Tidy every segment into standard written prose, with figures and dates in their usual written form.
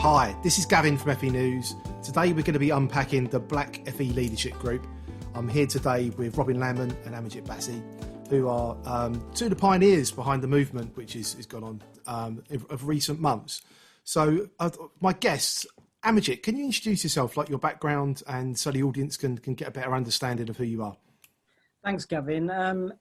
Hi, this is Gavin from FE News. Today we're going to be unpacking the Black FE Leadership Group. I'm here today with Robin Landman and Amarjit Basi, who are two of the pioneers behind the movement, which has gone on of recent months. So my guests, Amarjit, can you introduce yourself, like your background, and so the audience can get a better understanding of who you are? Thanks, Gavin. I'm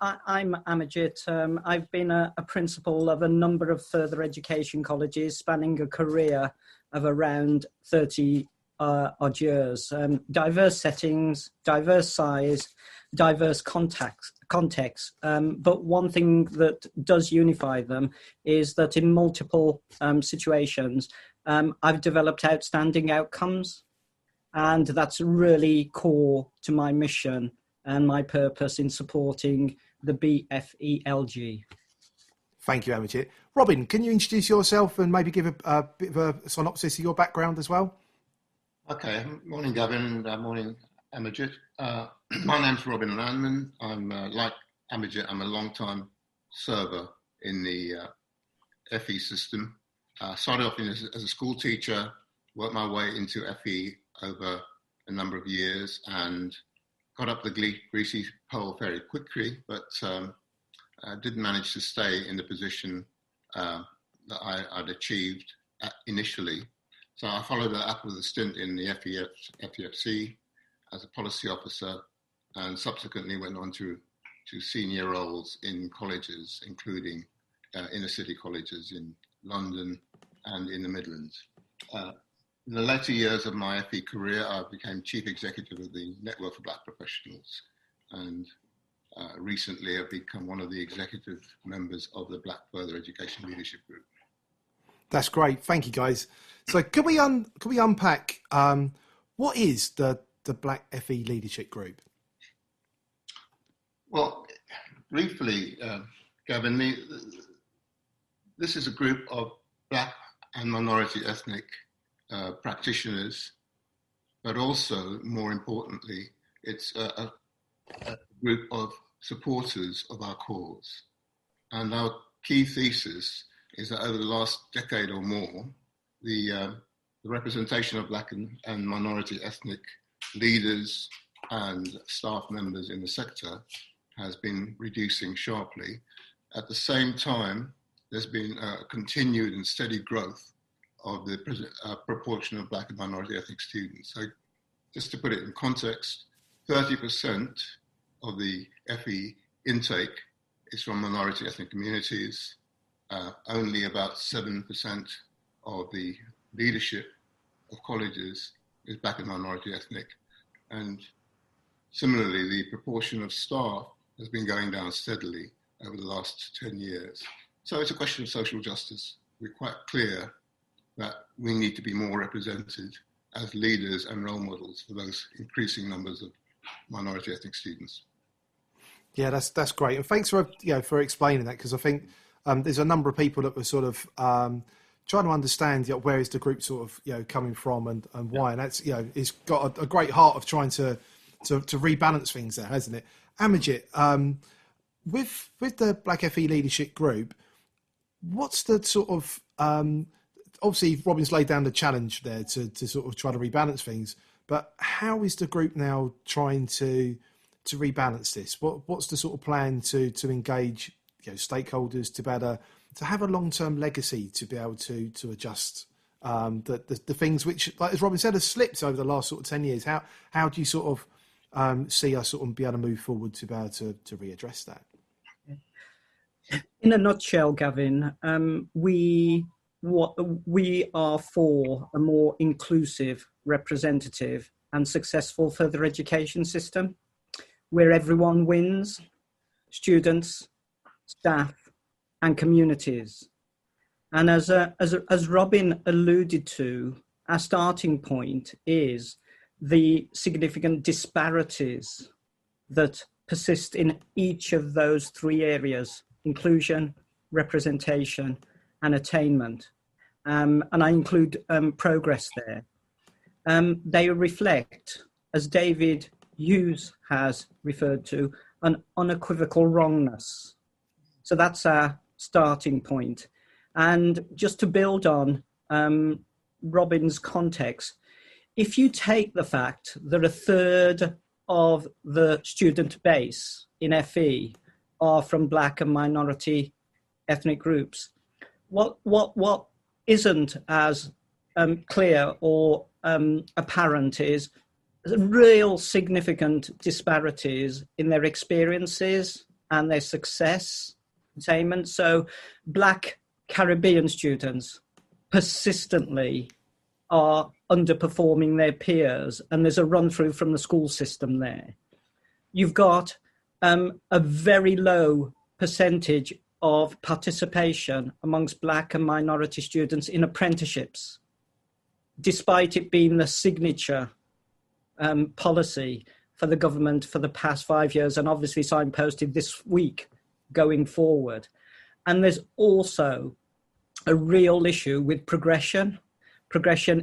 Amarjit. I've been a principal of a number of further education colleges, spanning a career of around 30 odd years. Diverse settings, diverse size, diverse contexts. But one thing that does unify them is that in multiple situations, I've developed outstanding outcomes, and that's really core to my mission and my purpose in supporting the BFELG. Thank you, Amarjit. Robin, can you introduce yourself and maybe give a bit of a synopsis of your background as well? Okay. Morning, Gavin, and morning, Amarjit. My name's Robin Landman. I'm like Amarjit, I'm a long-time server in the FE system. Started off as a school teacher, worked my way into FE over a number of years, and got up the greasy pole very quickly, but didn't manage to stay in the position that I'd achieved initially. So I followed that up with a stint in the FEFC as a policy officer, and subsequently went on to senior roles in colleges, including inner city colleges in London and in the Midlands. In the later years of my FE career, I became chief executive of the Network for Black Professionals, and recently I've become one of the executive members of the Black Further Education Leadership Group. That's great. Thank you, guys. So can we unpack what is the Black FE Leadership Group? Well, briefly, Gavin, this is a group of Black and minority ethnic practitioners, but also, more importantly, it's a group of supporters of our cause. And our key thesis is that over the last decade or more, the representation of Black and minority ethnic leaders and staff members in the sector has been reducing sharply. At the same time, there's been a continued and steady growth of the proportion of Black and minority ethnic students. So just to put it in context, 30% of the FE intake is from minority ethnic communities. Only about 7% of the leadership of colleges is Black and minority ethnic. And similarly, the proportion of staff has been going down steadily over the last 10 years. So it's a question of social justice. We're quite clear that we need to be more represented as leaders and role models for those increasing numbers of minority ethnic students. Yeah, that's great, and thanks for explaining that, because I think there's a number of people that were sort of trying to understand where is the group sort of coming from and why, and that's it's got a great heart of trying to rebalance things there, hasn't it? Amarjit, with the Black FE Leadership Group, what's the sort of obviously Robin's laid down the challenge there to sort of try to rebalance things, but how is the group now trying to rebalance this? What's the sort of plan to engage stakeholders to better to have a long-term legacy, to be able to adjust the things which, like as Robin said, have slipped over the last sort of 10 years? How do you sort of see us sort of be able to move forward to be able to readdress that? In a nutshell, Gavin, we are for a more inclusive, representative and successful further education system where everyone wins: students, staff and communities. And as Robin alluded to, our starting point is the significant disparities that persist in each of those three areas: inclusion, representation and attainment. And I include progress there. They reflect, as David Hughes has referred to, an unequivocal wrongness. So that's our starting point. And just to build on Robin's context, if you take the fact that a third of the student base in FE are from Black and minority ethnic groups, what isn't as clear or apparent is real significant disparities in their experiences and their success attainment. So Black Caribbean students persistently are underperforming their peers, and there's a run through from the school system there. You've got a very low percentage of participation amongst Black and minority students in apprenticeships, despite it being the signature policy for the government for the past 5 years, and obviously signposted this week going forward. And there's also a real issue with progression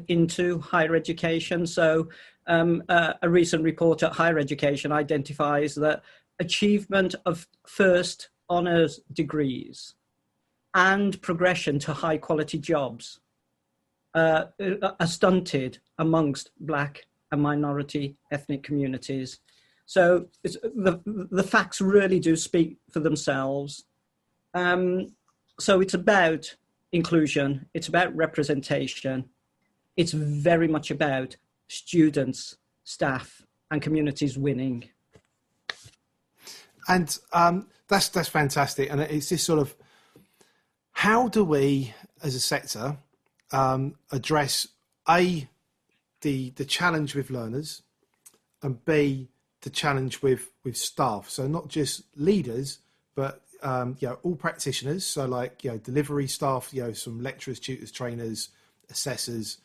into higher education. So a recent report at Higher Education identifies that achievement of first honours degrees and progression to high quality jobs are stunted amongst Black and minority ethnic communities. So the facts really do speak for themselves. So it's about inclusion, it's about representation, it's very much about students, staff, and communities winning. And that's fantastic. And it's this sort of, how do we, as a sector, address the challenge with learners, and B, the challenge with staff? So not just leaders, but all practitioners. So like delivery staff, some lecturers, tutors, trainers, assessors,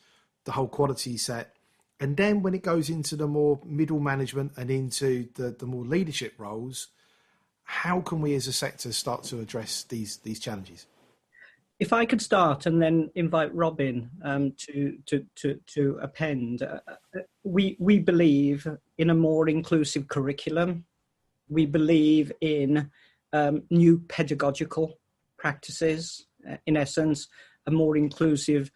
the whole quality set. And then when it goes into the more middle management and into the more leadership roles, how can we as a sector start to address these challenges? If I could start and then invite Robin to append, we believe in a more inclusive curriculum. We believe in new pedagogical practices, in essence, a more inclusive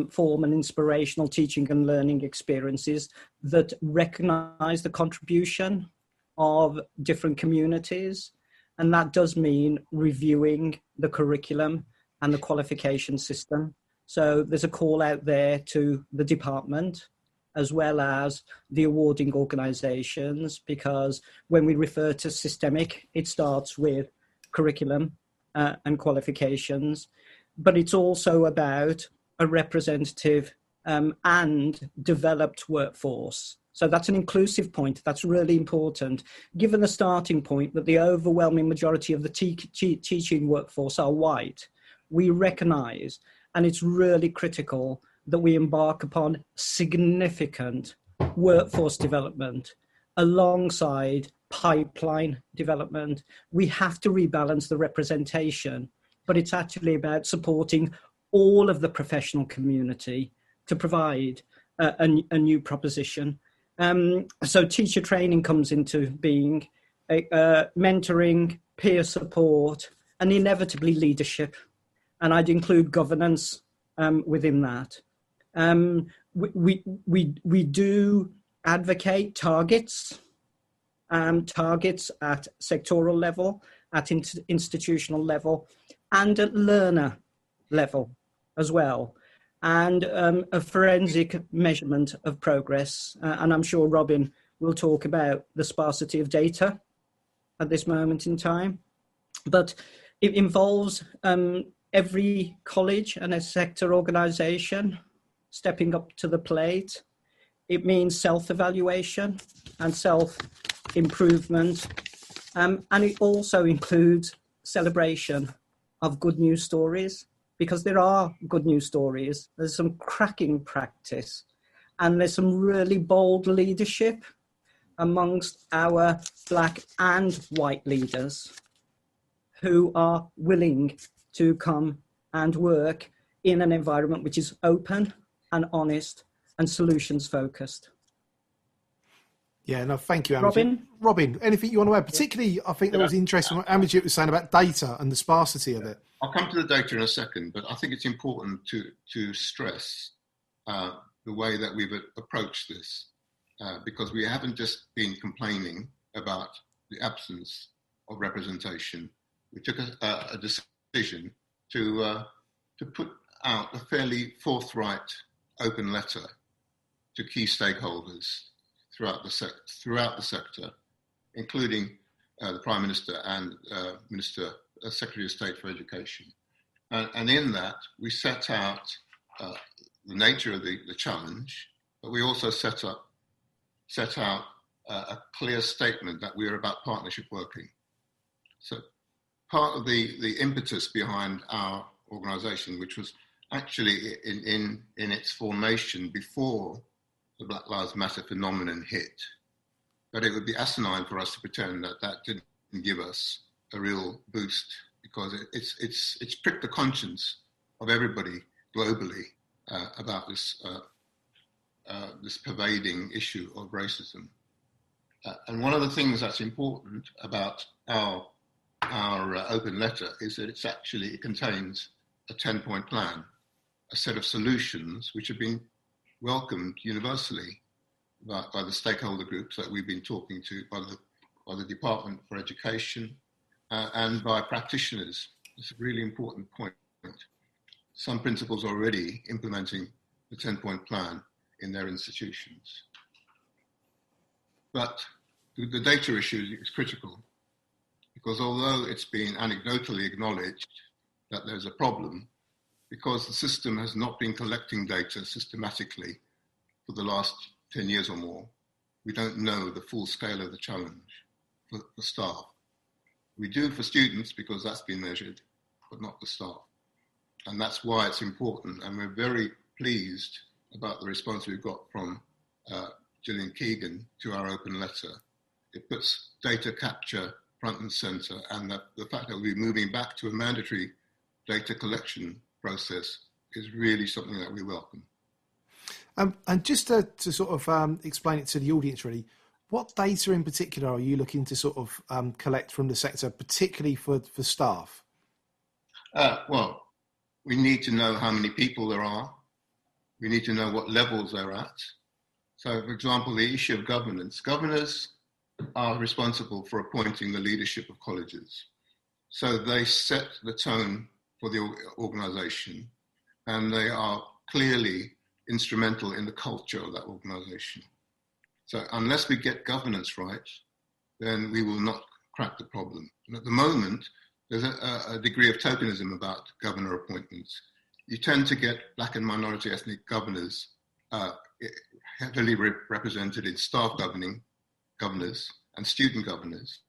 form and inspirational teaching and learning experiences that recognise the contribution of different communities. And that does mean reviewing the curriculum and the qualification system. So there's a call out there to the department as well as the awarding organisations, because when we refer to systemic, it starts with curriculum and qualifications, but it's also about a representative and developed workforce. So that's an inclusive point. That's really important, given the starting point that the overwhelming majority of the teaching workforce are white. We recognise, and it's really critical, that we embark upon significant workforce development alongside pipeline development. We have to rebalance the representation, but it's actually about supporting all of the professional community to provide a new proposition. So teacher training comes into being, mentoring, peer support, and inevitably leadership. And I'd include governance within that. We do advocate targets at sectoral level, at institutional level, and at learner level as well, and a forensic measurement of progress. And I'm sure Robin will talk about the sparsity of data at this moment in time, but it involves every college and a sector organisation stepping up to the plate. It means self-evaluation and self-improvement, and it also includes celebration of good news stories, because there are good news stories. There's some cracking practice, and there's some really bold leadership amongst our Black and white leaders who are willing to come and work in an environment which is open and honest and solutions focused. Yeah, no, thank you, Amarjit. Robin, anything you want to add? Particularly, I think that was interesting what Amarjit was saying about data and the sparsity of it. I'll come to the data in a second, but I think it's important to stress the way that we've approached this, because we haven't just been complaining about the absence of representation. We took a decision to put out a fairly forthright, open letter to key stakeholders throughout the sector, including the Prime Minister and Secretary of State for Education. And in that, we set out the nature of the challenge, but we also set out a clear statement that we are about partnership working. So part of the impetus behind our organisation, which was actually in its formation before the Black Lives Matter phenomenon hit, but it would be asinine for us to pretend that didn't give us a real boost, because it's pricked the conscience of everybody globally about this pervading issue of racism. And one of the things that's important about our open letter is that it contains a 10-point plan, a set of solutions which have been welcomed universally by the stakeholder groups that we've been talking to, by the Department for Education, and by practitioners. It's a really important point. Some principals are already implementing the 10-point plan in their institutions. But the data issue is critical, because although it's been anecdotally acknowledged that there's a problem, because the system has not been collecting data systematically for the last 10 years or more, we don't know the full scale of the challenge for staff. We do for students because that's been measured, but not for staff. And that's why it's important. And we're very pleased about the response we've got from Gillian Keegan to our open letter. It puts data capture front and centre, and the fact that we're moving back to a mandatory data collection process is really something that we welcome. And just to sort of explain it to the audience, really, what data in particular are you looking to sort of collect from the sector, particularly for staff? Well, we need to know how many people there are. We need to know what levels they're at. So, for example, the issue of governance. Governors are responsible for appointing the leadership of colleges. So they set the tone for the organisation, and they are clearly instrumental in the culture of that organisation. So unless we get governance right, then we will not crack the problem. And at the moment, there's a degree of tokenism about governor appointments. You tend to get Black and minority ethnic governors heavily represented in staff governors and student governors,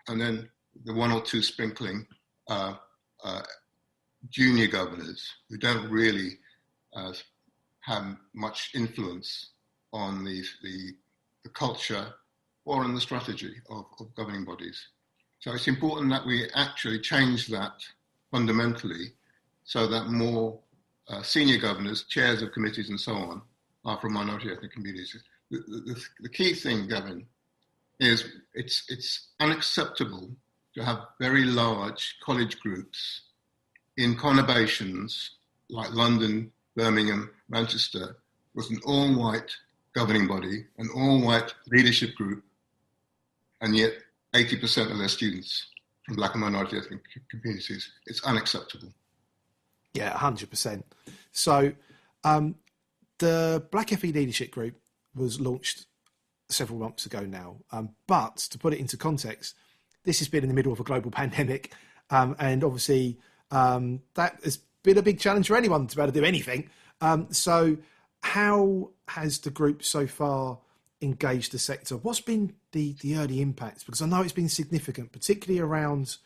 and then the one or two sprinkling junior governors who don't really have much influence on the culture or on the strategy of governing bodies. So it's important that we actually change that fundamentally, so that more senior governors, chairs of committees and so on, are from minority ethnic communities. The key thing, Gavin, is it's unacceptable to have very large college groups in conurbations like London, Birmingham, Manchester, with an all-white governing body, an all-white leadership group, and yet 80% of their students from Black and minority ethnic communities. It's unacceptable. Yeah, 100%. So the Black FE Leadership Group was launched several months ago now. But to put it into context, this has been in the middle of a global pandemic. And obviously that has been a big challenge for anyone to be able to do anything. So how has the group so far engaged the sector? What's been the early impacts? Because I know it's been significant, particularly around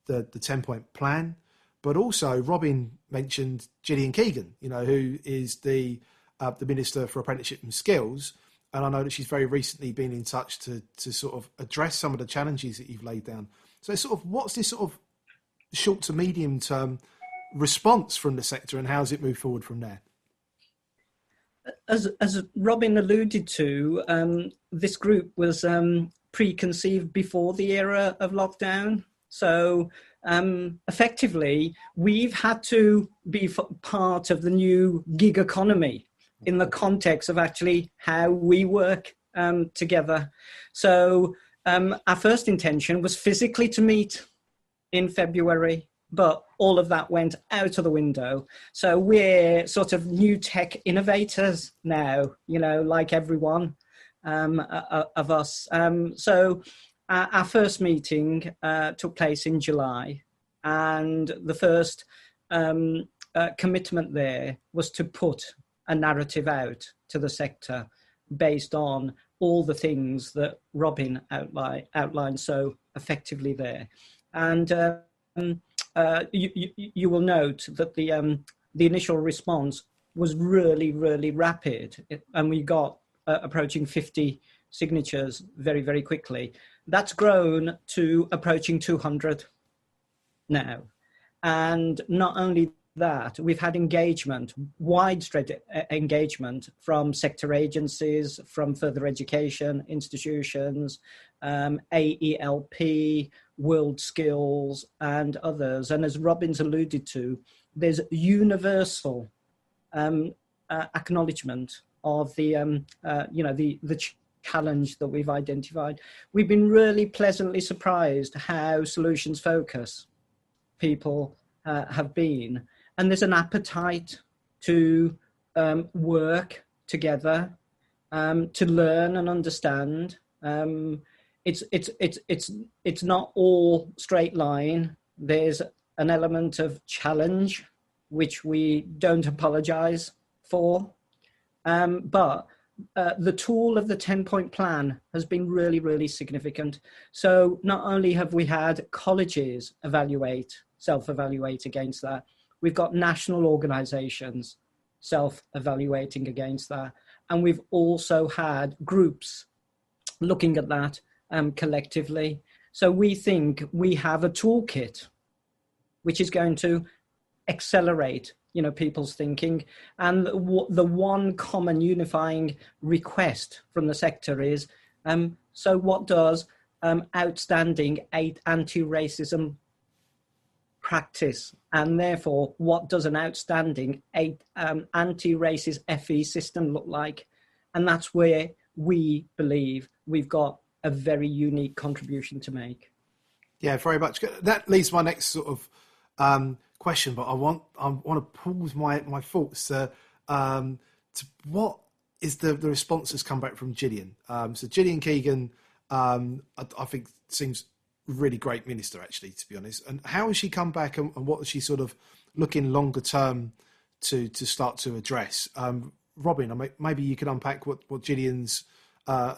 the 10-point plan, but also Robin mentioned Gillian Keegan, who is the Minister for Apprenticeship and Skills. And I know that she's very recently been in touch to sort of address some of the challenges that you've laid down. So sort of what's this sort of short to medium term response from the sector, and how does it move forward from there? As Robin alluded to, this group was preconceived before the era of lockdown. So effectively, we've had to be part of the new gig economy. in the context of actually how we work together. So our first intention was physically to meet in February, but all of that went out of the window. So we're sort of new tech innovators now, like everyone of us. So our first meeting took place in July, and the first commitment there was to put a narrative out to the sector based on all the things that Robin outlined so effectively there. And you will note that the initial response was really, really rapid, and we got approaching 50 signatures very, very quickly. That's grown to approaching 200 now. And not only that, we've had engagement, widespread engagement from sector agencies, from further education institutions, AELP, World Skills, and others. And as Robin's alluded to, there's universal acknowledgement of the challenge that we've identified. We've been really pleasantly surprised how solutions focus people have been. And there's an appetite to work together, to learn and understand. It's not all straight line. There's an element of challenge, which we don't apologize for. But the tool of the 10-point plan has been really, really significant. So not only have we had colleges self-evaluate against that, we've got national organizations self-evaluating against that. And we've also had groups looking at that collectively. So we think we have a toolkit which is going to accelerate people's thinking. And the one common unifying request from the sector is, so what does outstanding anti-racism practice, and therefore what does an outstanding anti-racist FE system look like? And that's where we believe we've got a very unique contribution to make. Yeah, very much. That leads my next sort of question, but I want to pause my thoughts to what is the response that's come back from Gillian. So Gillian Keegan, I think seems really great minister, actually, to be honest. And how has she come back, and what is she sort of looking longer term to start to address? Robin, maybe you could unpack what Gillian's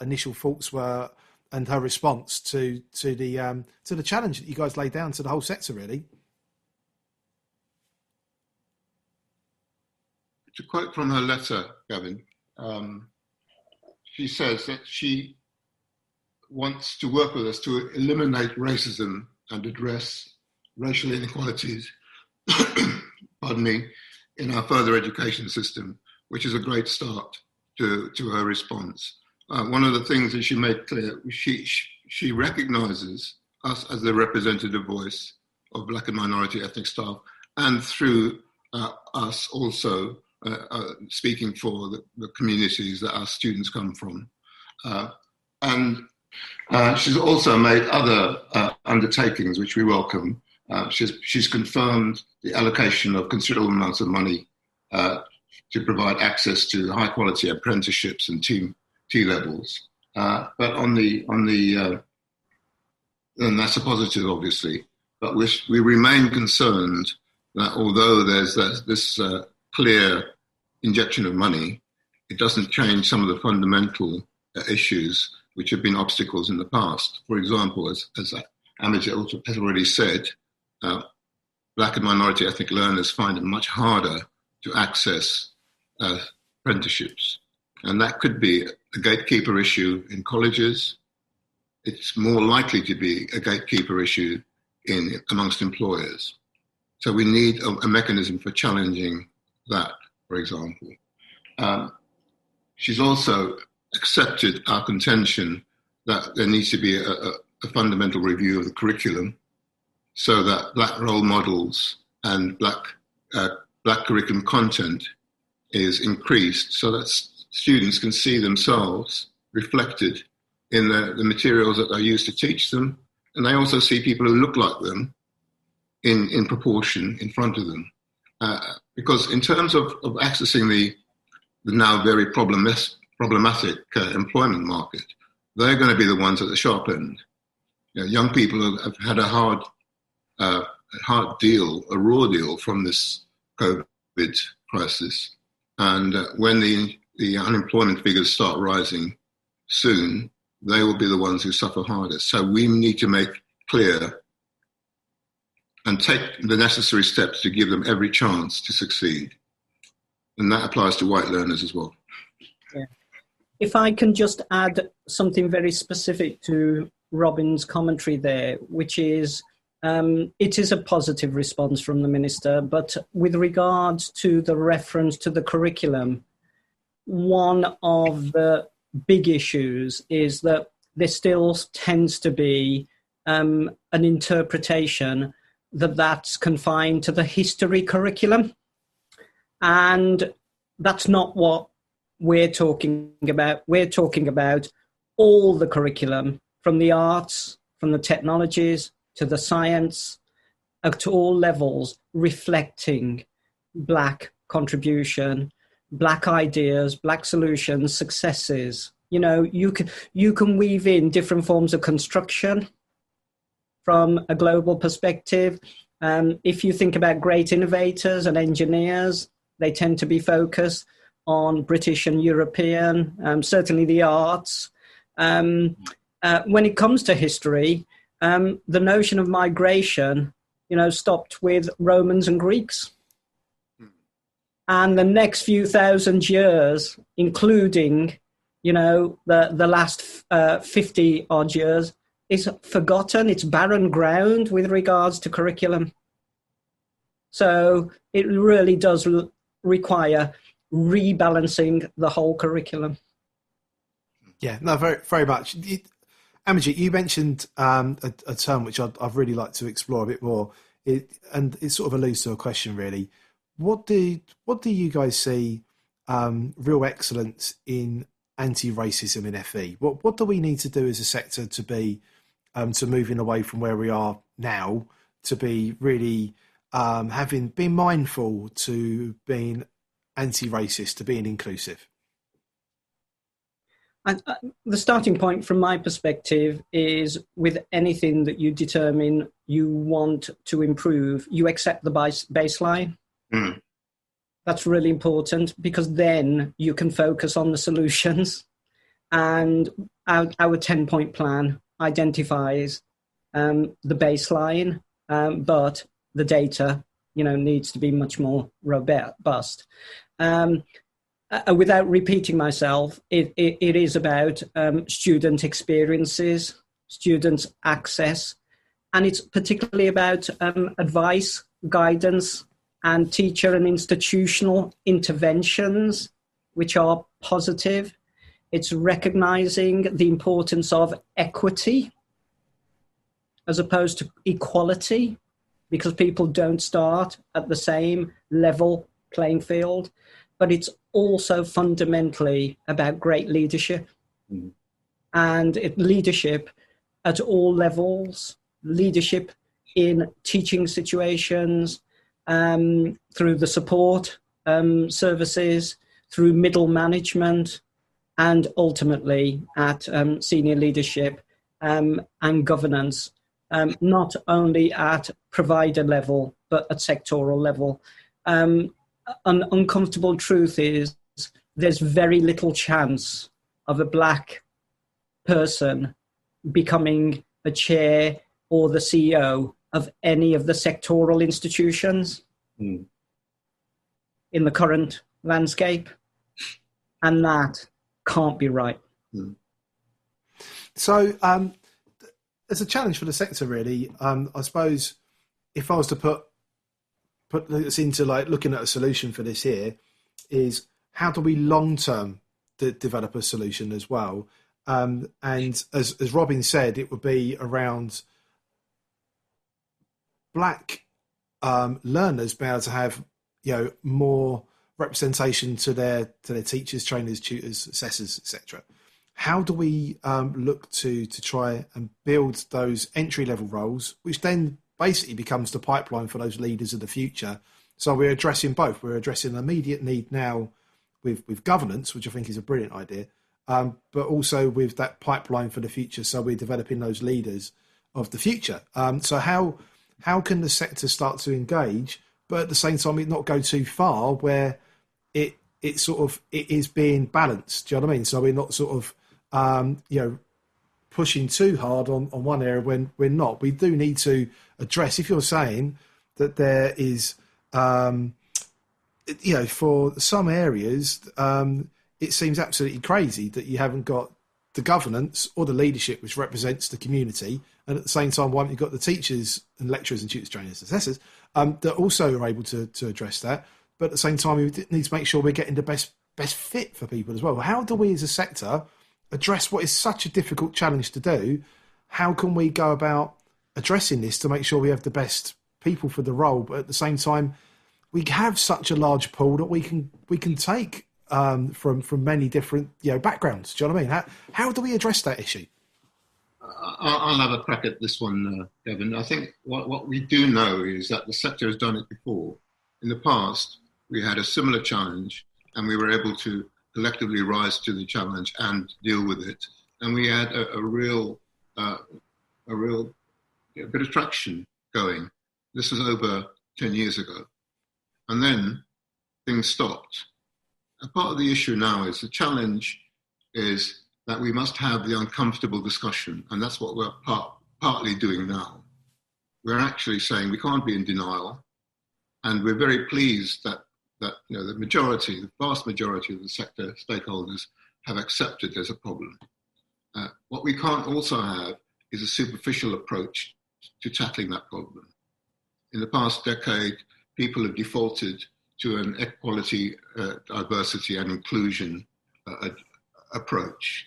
initial thoughts were and her response to the challenge that you guys laid down to the whole sector, really. To quote from her letter, Gavin, she says that she wants to work with us to eliminate racism and address racial inequalities, pardon me, in our further education system, which is a great start to her response. One of the things that she made clear, she recognises us as the representative voice of Black and minority ethnic staff, and through us also speaking for the communities that our students come from. And she's also made other undertakings, which we welcome. She's confirmed the allocation of considerable amounts of money to provide access to high quality apprenticeships and T-levels. But and that's a positive, obviously. But we remain concerned that although there's this clear injection of money, it doesn't change some of the fundamental issues which have been obstacles in the past. For example, as Amarjit has already said, Black and minority ethnic learners find it much harder to access apprenticeships. And that could be a gatekeeper issue in colleges. It's more likely to be a gatekeeper issue amongst employers. So we need a mechanism for challenging that, for example. She's also accepted our contention that there needs to be a fundamental review of the curriculum so that Black role models and Black curriculum content is increased so that students can see themselves reflected in the materials that are used to teach them, and they also see people who look like them in proportion in front of them. Because in terms of accessing the now very problematic employment market, they're going to be the ones at the sharp end. Young people have had a raw deal from this COVID crisis. And when the unemployment figures start rising soon, they will be the ones who suffer hardest. So we need to make clear and take the necessary steps to give them every chance to succeed. And that applies to white learners as well. Yeah. If I can just add something very specific to Robin's commentary there, which is it is a positive response from the Minister, but with regards to the reference to the curriculum, one of the big issues is that there still tends to be an interpretation that's confined to the history curriculum. And that's not what we're talking about. We're talking about all the curriculum, from the arts, from the technologies, to the science, to all levels, reflecting Black contribution, Black ideas, Black solutions, successes. You can weave in different forms of construction from a global perspective. If you think about great innovators and engineers, they tend to be focused on British and European, certainly the arts. When it comes to history, the notion of migration, stopped with Romans and Greeks. And the next few thousand years, including, the last 50 odd years, is forgotten. It's barren ground with regards to curriculum. So it really does require rebalancing the whole curriculum. Yeah, no, very, very much. Amarjit, you mentioned a term which I'd really like to explore a bit more, and it sort of alludes to a question, really. What do you guys see real excellence in anti-racism in FE? What do we need to do as a sector to be to moving away from where we are now to be really being mindful to being anti-racist, to being inclusive? The starting point from my perspective is, with anything that you determine you want to improve, you accept the baseline. Mm. That's really important, because then you can focus on the solutions. And our 10-point plan identifies the baseline, but the data, needs to be much more robust. Without repeating myself, it is about student experiences, students' access, and it's particularly about advice, guidance, and teacher and institutional interventions, which are positive. It's recognizing the importance of equity as opposed to equality, because people don't start at the same level playing field. But it's also fundamentally about great leadership. Mm. And leadership at all levels, leadership in teaching situations, through the support services, through middle management, and ultimately at senior leadership and governance, not only at provider level, but at sectoral level. An uncomfortable truth is there's very little chance of a Black person becoming a chair or the CEO of any of the sectoral institutions in the current landscape. And that can't be right. Mm. So there's a challenge for the sector, really. I suppose if I was to put this into looking at a solution for this here, is how do we long-term develop a solution as well? And as Robin said, it would be around Black learners being able to have more representation to their teachers, trainers, tutors, assessors, etc. How do we look to try and build those entry-level roles, which then basically becomes the pipeline for those leaders of the future? So we're addressing both. We're addressing an immediate need now with governance, which I think is a brilliant idea, but also with that pipeline for the future. So we're developing those leaders of the future. So how can the sector start to engage, but at the same time it not go too far where it is being balanced? Do you know what I mean? So we're not sort of pushing too hard on one area when we're not. We do need to address, if you're saying that there is, for some areas, it seems absolutely crazy that you haven't got the governance or the leadership which represents the community, and at the same time, why haven't you got the teachers and lecturers and tutors, trainers, assessors that also are able to address that? But at the same time, we need to make sure we're getting the best fit for people as well. How do we as a sector address what is such a difficult challenge to do? How can we go about addressing this to make sure we have the best people for the role, but at the same time we have such a large pool that we can take from many different backgrounds? Do you know what I mean? How do we address that issue? I'll have a crack at this one, Kevin. I think what we do know is that the sector has done it before. In the past, we had a similar challenge and we were able to collectively rise to the challenge and deal with it. And we had a real bit of traction going. This was over 10 years ago. And then things stopped. And part of the issue now is the challenge is that we must have the uncomfortable discussion. And that's what we're partly doing now. We're actually saying we can't be in denial. And we're very pleased that the vast majority of the sector stakeholders have accepted there's a problem. What we can't also have is a superficial approach to tackling that problem. In the past decade, people have defaulted to an equality, diversity and inclusion approach,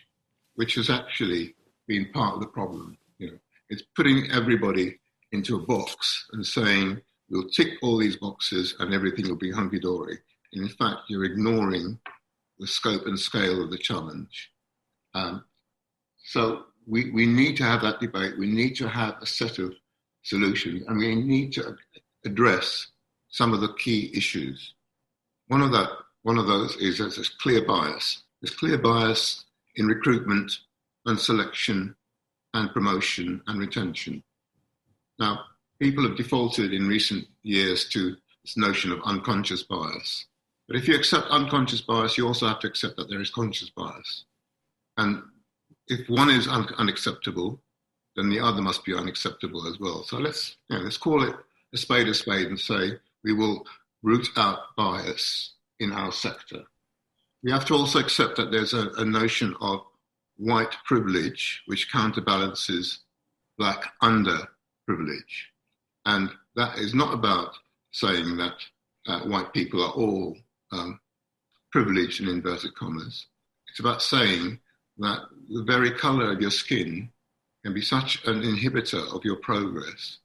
which has actually been part of the problem. It's putting everybody into a box and saying, we'll tick all these boxes and everything will be hunky-dory. And in fact, you're ignoring the scope and scale of the challenge. So we need to have that debate. We need to have a set of solutions, and we need to address some of the key issues. One of those is there's clear bias. There's clear bias in recruitment and selection and promotion and retention. Now, people have defaulted in recent years to this notion of unconscious bias. But if you accept unconscious bias, you also have to accept that there is conscious bias. And if one is unacceptable, then the other must be unacceptable as well. So let's call it a spade and say we will root out bias in our sector. We have to also accept that there's a notion of white privilege which counterbalances black underprivilege. And that is not about saying that white people are all privileged in inverted commas. It's about saying that the very colour of your skin can be such an inhibitor of your progress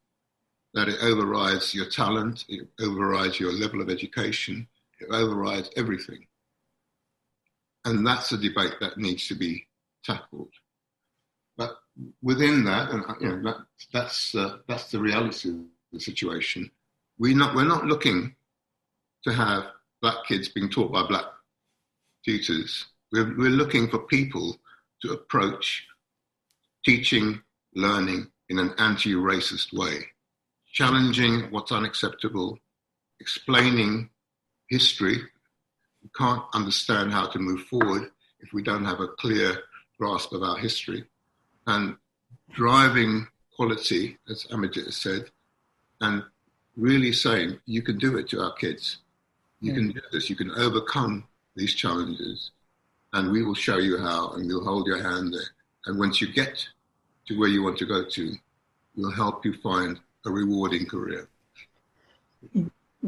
that it overrides your talent, it overrides your level of education, it overrides everything. And that's a debate that needs to be tackled. But within that, and that's the reality of the situation. We're not looking to have black kids being taught by black tutors. We're looking for people to approach teaching, learning in an anti-racist way, challenging what's unacceptable, explaining history. We can't understand how to move forward if we don't have a clear grasp of our history, and driving quality, as Amarjit has said, and really saying, you can do it to our kids. You can do this. You can overcome these challenges, and we will show you how, and we'll hold your hand there. And once you get to where you want to go to, we'll help you find a rewarding career.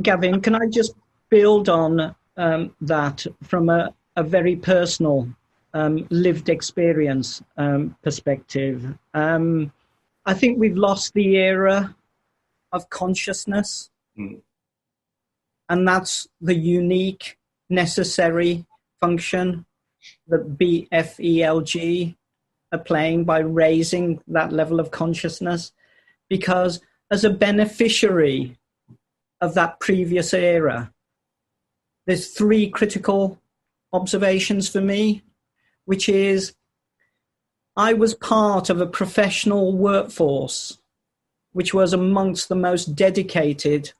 Gavin, can I just build on that from a very personal lived experience perspective? I think we've lost the era of consciousness. And that's the unique necessary function that BFELG are playing by raising that level of consciousness, because as a beneficiary of that previous era, there's three critical observations for me, which is I was part of a professional workforce which was amongst the most dedicated,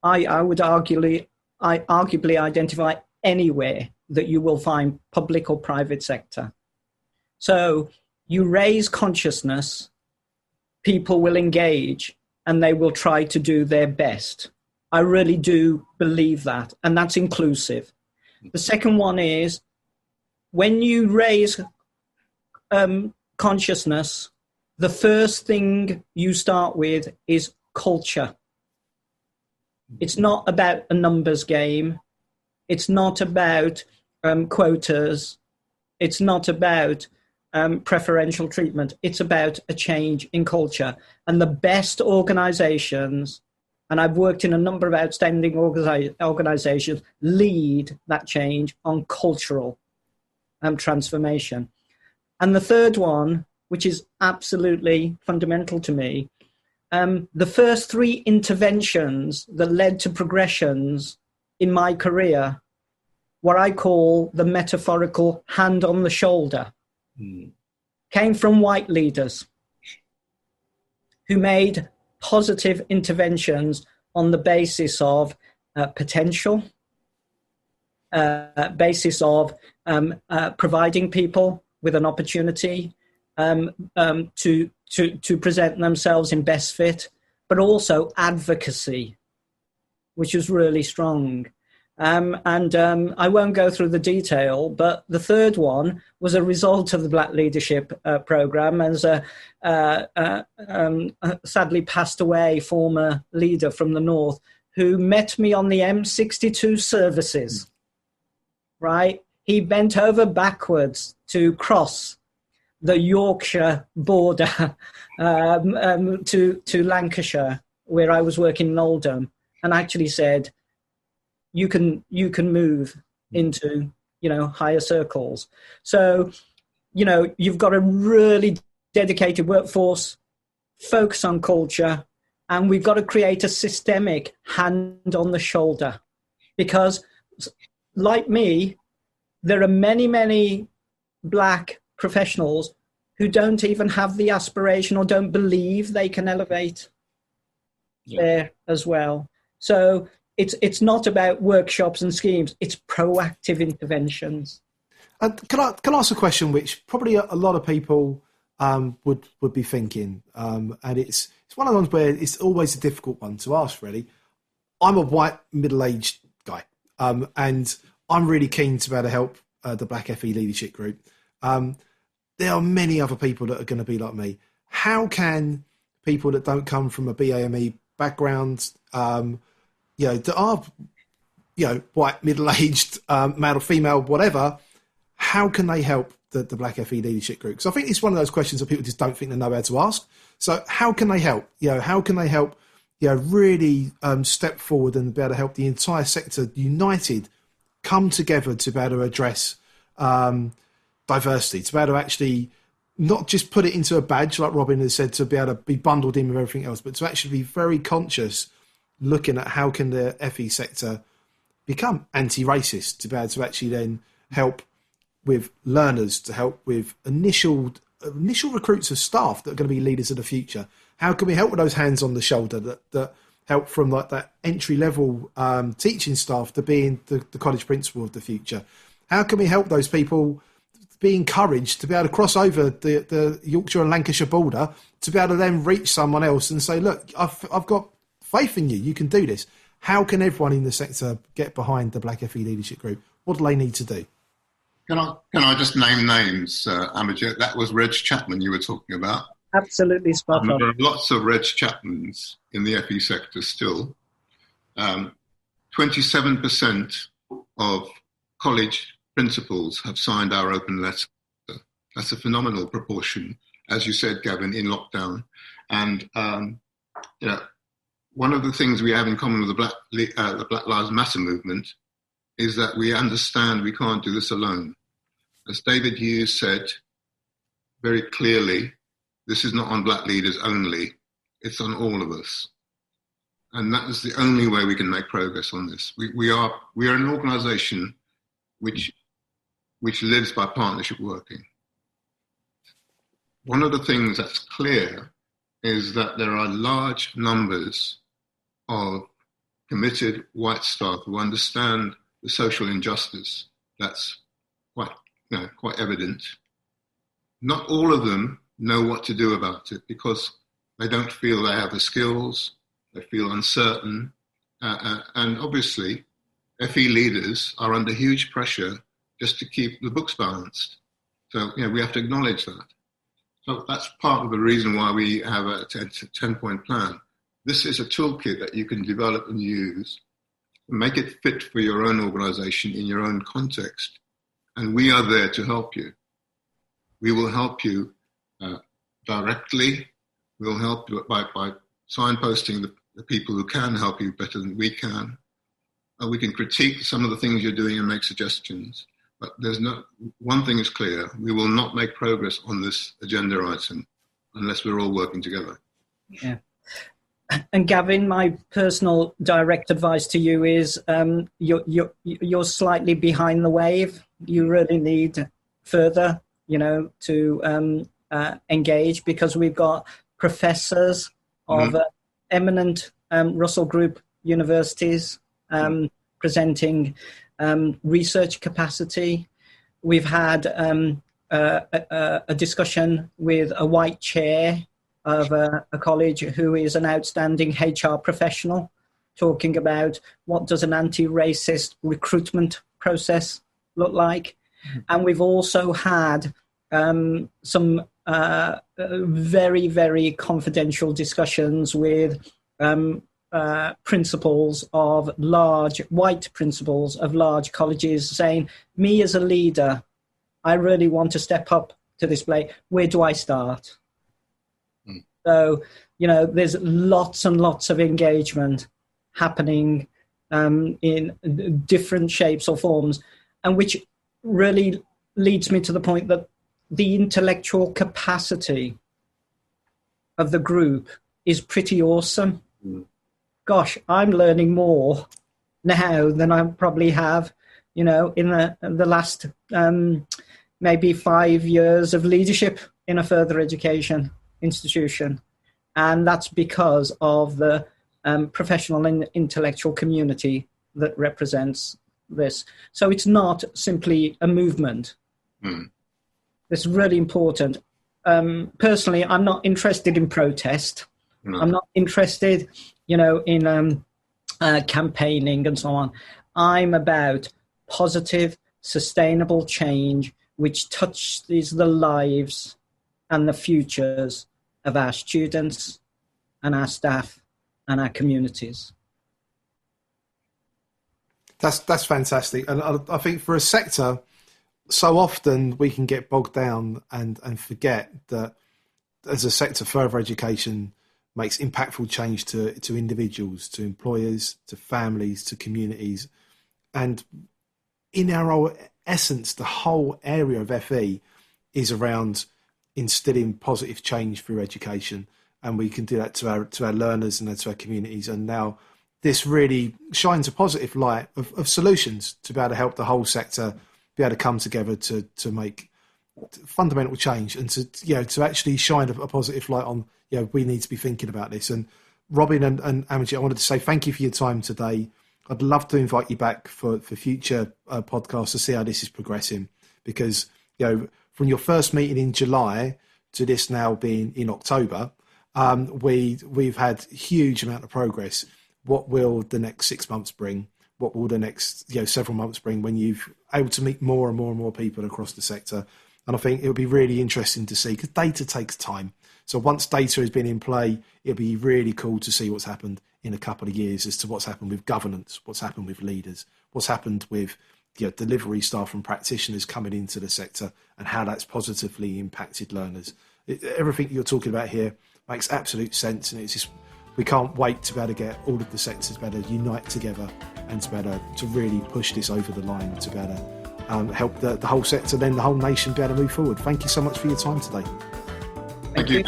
I would arguably identify anywhere that you will find public or private sector. So you raise consciousness, people will engage and they will try to do their best. I really do believe that, and that's inclusive. The second one is when you raise consciousness, the first thing you start with is culture. It's not about a numbers game. It's not about quotas. It's not about preferential treatment. It's about a change in culture. And the best organizations, and I've worked in a number of outstanding organizations, lead that change on cultural transformation. And the third one, which is absolutely fundamental to me, the first three interventions that led to progressions in my career, what I call the metaphorical hand on the shoulder, came from white leaders who made positive interventions on the basis of potential, basis of providing people with an opportunity to present themselves in best fit, but also advocacy, which was really strong. I won't go through the detail, but the third one was a result of the Black Leadership Programme, as a sadly passed away former leader from the North who met me on the M62 services, right? He bent over backwards to cross the Yorkshire border to Lancashire, where I was working in Oldham, and actually said, you can move into, higher circles. So, you've got a really dedicated workforce, focus on culture, and we've got to create a systemic hand on the shoulder, because like me, there are many, many Black professionals who don't even have the aspiration or don't believe they can elevate there as well. So it's not about workshops and schemes, it's proactive interventions. Can I ask a question which probably a lot of people would be thinking, and it's one of the ones where it's always a difficult one to ask, really. I'm a white middle-aged guy, and I'm really keen to be able to help the Black FE Leadership Group. There are many other people that are going to be like me. How can people that don't come from a BAME background, that are, white, middle-aged, male or female, whatever, how can they help the Black FE Leadership Group? Because I think it's one of those questions that people just don't think they know how to ask. So how can they help? How can they help, really step forward and be able to help the entire sector united come together to be able to address diversity, to be able to actually not just put it into a badge, like Robin has said, to be able to be bundled in with everything else, but to actually be very conscious looking at how can the FE sector become anti-racist, to be able to actually then help with learners, to help with initial recruits of staff that are going to be leaders of the future. How can we help with those hands on the shoulder that help from like that entry level teaching staff to being the college principal of the future? How can we help those people be encouraged to be able to cross over the Yorkshire and Lancashire border to be able to then reach someone else and say, look, I've got faith in you, you can do this. How can everyone in the sector get behind the Black FE Leadership Group? What do they need to do? Can I just name names, Amarjit? That was Reg Chapman you were talking about. Absolutely spot on. There are lots of Reg Chapmans in the FE sector still. 27% of college principals have signed our open letter. That's a phenomenal proportion, as you said, Gavin, in lockdown. And one of the things we have in common with the Black Lives Matter movement is that we understand we can't do this alone. As David Hughes said very clearly, this is not on black leaders only, it's on all of us. And that is the only way we can make progress on this. We are an organisation which lives by partnership working. One of the things that's clear is that there are large numbers of committed white staff who understand the social injustice. That's quite evident. Not all of them know what to do about it because they don't feel they have the skills, they feel uncertain, and obviously FE leaders are under huge pressure just to keep the books balanced. So we have to acknowledge that. So that's part of the reason why we have a 10-point plan. This is a toolkit that you can develop and use, make it fit for your own organisation in your own context. And we are there to help you. We will help you directly. We'll help you by signposting the people who can help you better than we can. We can critique some of the things you're doing and make suggestions. But one thing is clear, we will not make progress on this agenda item unless we're all working together. Yeah. And Gavin, my personal direct advice to you is you're slightly behind the wave. You really need further, to engage, because we've got professors of eminent Russell Group universities presenting research capacity. We've had a discussion with a white chair of a college who is an outstanding HR professional, talking about what does an anti-racist recruitment process look like. And we've also had some very, very confidential discussions with principals of white principals of large colleges saying, me as a leader, I really want to step up to this plate. Where do I start? So, there's lots and lots of engagement happening in different shapes or forms, and which really leads me to the point that the intellectual capacity of the group is pretty awesome. Gosh, I'm learning more now than I probably have, in the last maybe 5 years of leadership in a further education institution. And that's because of the professional and intellectual community that represents this. So it's not simply a movement. It's really important. Personally, I'm not interested in protest. I'm not interested, in campaigning and so on. I'm about positive, sustainable change which touches the lives and the futures of our students and our staff and our communities. That's fantastic. And I think for a sector, so often we can get bogged down and forget that as a sector, further education makes impactful change to individuals, to employers, to families, to communities. And in our essence, the whole area of FE is around instilling positive change through education. And we can do that to our learners and to our communities. And now this really shines a positive light of solutions to be able to help the whole sector be able to come together to make fundamental change and to actually shine a positive light on, we need to be thinking about this. And Robin and Amarjit, I wanted to say thank you for your time today. I'd love to invite you back for future podcasts to see how this is progressing, because, from your first meeting in July to this now being in October, we've had huge amount of progress. What will the next 6 months bring? What will the next several months bring when you've able to meet more and more and more people across the sector? And I think it would be really interesting to see, because data takes time. So once data has been in play, it'll be really cool to see what's happened in a couple of years as to what's happened with governance, what's happened with leaders, what's happened with delivery staff and practitioners coming into the sector, and how that's positively impacted learners. Everything you're talking about here makes absolute sense, and it's just, we can't wait to be able to get all of the sectors better unite together and to be able to really push this over the line, to be able to help the whole sector, then the whole nation be able to move forward. Thank you so much for your time today. Thank you.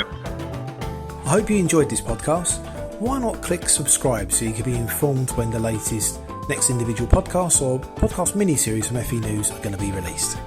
I hope you enjoyed this podcast. Why not click subscribe so you can be informed when the latest next individual podcasts or podcast mini-series from FE News are going to be released.